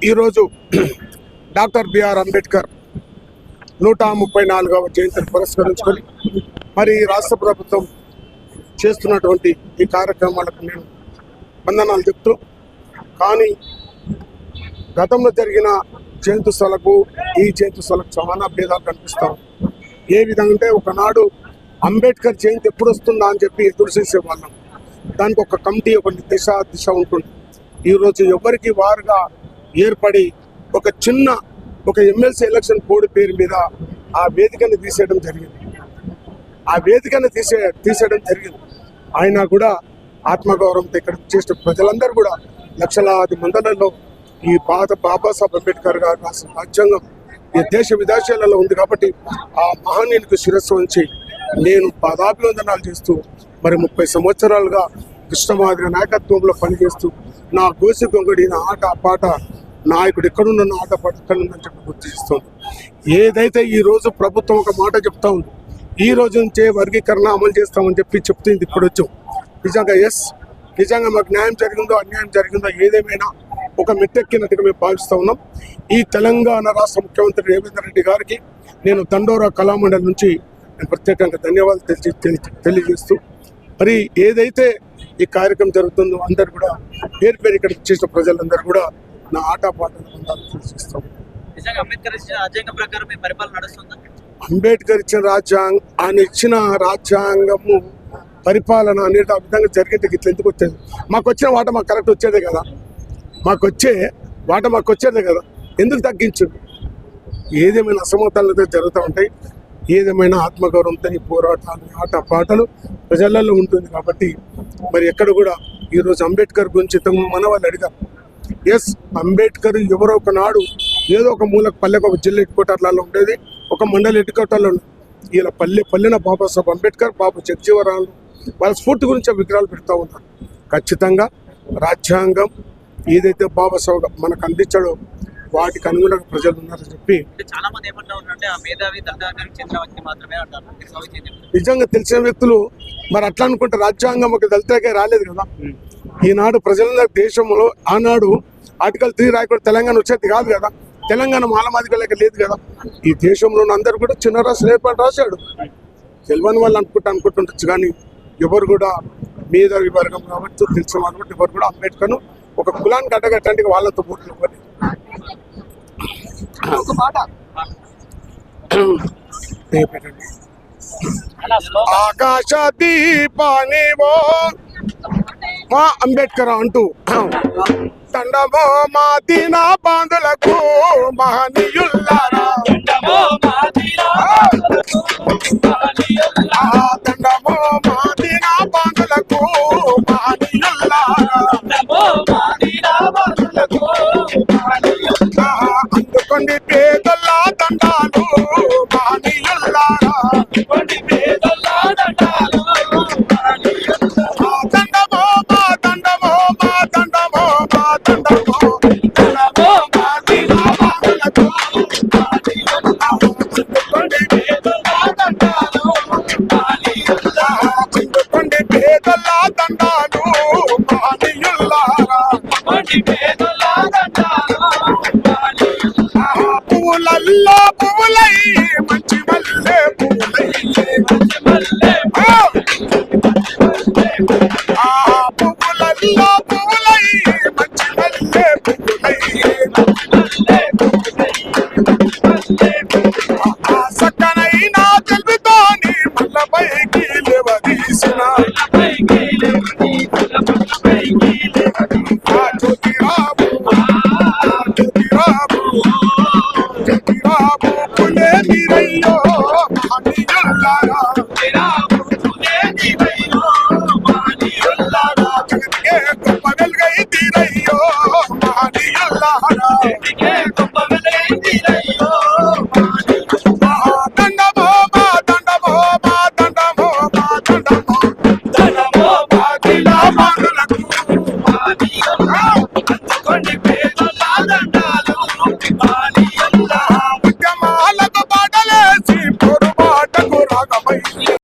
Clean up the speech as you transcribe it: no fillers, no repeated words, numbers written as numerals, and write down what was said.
ఈరోజు doctor BR Ambedkar 134వ జయంతిని పురస్కరించుకొని మరి రాష్ట్ర ప్రభుత్వం చేస్తున్నటువంటి ఈ కార్యక్రమాలకు నేను వందనాలు చెప్తూ, కానీ గతంలో జరిగిన జయంతులకు ఈ జయంతులకు చాలా భేదాలు కనిపిస్తాం. ఏ విధంగా అంటే ఒకనాడు అంబేద్కర్ జయంతి ఎప్పుడు వస్తుందా అని చెప్పి ఎదురు చేసేవాళ్ళం. దానికి ఒక కమిటీ, ఒక దిశ ఉంటుంది. ఈరోజు ఎవరికి వారుగా ఏర్పడి ఒక ఎమ్మెల్సీ ఎలక్షన్ కోడ్ పేరు మీద ఆ వేదికను తీసేయడం జరిగింది. అయినా కూడా ఆత్మగౌరవంతో ఇక్కడ చేసిన ప్రజలందరూ కూడా లక్షలాది మందలలో ఈ బాబాసాహెబ్ అంబేద్కర్ గారు రాసిన రాజ్యాంగం ఈ దేశ విదేశాలలో ఉంది కాబట్టి ఆ మహనీయునికి శిరస్సు ఉంచి నేను పాదాభివందనాలు చేస్తూ మరి 30 సంవత్సరాలుగా కృష్ణమాదిరి నాయకత్వంలో పనిచేస్తూ నా గోసి గొంగడి నా ఆట పాట నాయకుడు ఎక్కడున్న నా ఆట పాట ఎక్కడుందని చెప్పి గుర్తు చేస్తుంది. ఏదైతే ఈ రోజు ప్రభుత్వం ఒక మాట చెప్తా ఉంది, ఈ రోజు నుంచే వర్గీకరణ అమలు చేస్తామని చెప్తుంది. ఇప్పుడు వచ్చాం నిజంగా మాకు న్యాయం జరిగిందో అన్యాయం జరిగిందో ఏదేమైనా ఒక మెట్టెక్కినట్టుగా మేము భావిస్తూ ఉన్నాం. ఈ తెలంగాణ రాష్ట్ర ముఖ్యమంత్రి రేవంత్ రెడ్డి గారికి నేను దండోరా కళామండలి నుంచి నేను ప్రత్యేకంగా ధన్యవాదాలు తెలియజేస్తూ, మరి ఏదైతే ఈ కార్యక్రమం జరుగుతుందో అందరు కూడా పేరు ఇక్కడ చేసిన ప్రజలందరూ కూడా నా ఆటపాటలు తెలియజేస్తాం. అంబేద్కర్ ఇచ్చిన ఆయన ఇచ్చిన రాజ్యాంగము పరిపాలన అనేది ఆ విధంగా జరిగితే ఇట్లా ఎందుకు వచ్చేది? మాకు వచ్చిన వాట మాకు కరెక్ట్ వచ్చేదే కదా, మాకు వచ్చేదే కదా, ఎందుకు తగ్గించదు? ఏదేమైనా అసమతాలు జరుగుతూ ఉంటాయి. ఏదేమైనా ఆత్మగౌరవంతో ఈ పోరాటాలు ఆట పాటలు ప్రజలలో ఉంటుంది కాబట్టి మరి ఎక్కడ కూడా ఈరోజు అంబేద్కర్ గురించి మన వాళ్ళు అడిగారు. అంబేద్కర్ ఎవరో ఒకనాడు ఏదో ఒక మూలకు పల్లెకు ఒక జిల్లా హెడ్క్వార్టర్లలో ఉండేది, ఒక మండల హెడ్క్వార్టర్లో ఉండేది. ఇలా పల్లెన బాబాసాహెబ్ అంబేద్కర్, బాబు జగజీవరాలు వాళ్ళ స్ఫూర్తి గురించి విగ్రహాలు పెడతా ఉన్నారు. ఖచ్చితంగా రాజ్యాంగం ఏదైతే బాబాసాహెబ్ మనకు అందించాడో వాటికి అనుగుణంగా ప్రజలు ఉన్నారని చెప్పి చాలా మంది ఏమంటారంటే ఆ మేధావి దండగారికి చెందిన వ్యక్తి మాత్రమే అంటారు. నిజంగా తెలిసిన వ్యక్తులు మరి అట్లా అనుకుంటే రాజ్యాంగం ఒక దళితులకే రాలేదు కదా. ఈనాడు ప్రజలందరూ దేశంలో ఆనాడు ఆర్టికల్ 3 రాయకుండా తెలంగాణ వచ్చేది కాదు కదా. తెలంగాణ మాలమాదిగలకి లేదు కదా. ఈ దేశంలో అందరూ కూడా చిన్న రాష్ట్రం ఏర్పాటు రాశాడు. తెలియని వాళ్ళు అనుకుంటుండొచ్చు, కానీ ఎవరు కూడా మేధావి వర్గం కాబట్టి తెలిసిన వాళ్ళు కూడా ఎవరు కూడా అంబేద్కర్ను ఒక కులానికి అడ్డగట్టడానికి వాళ్ళతో పోటీ ఆకాశ దీపానివో మా అంబేద్కర్ అంటూ దండమో మా దీన బాంధులకు మహనీయుల్లారా, దండమో మా దీన బాంధులకు మహనీయుల్లారా, అందుకోండి పేదల దండాలు మహనీయుల్లారా, దండమో మా దండమో మా దండమో మా దండమో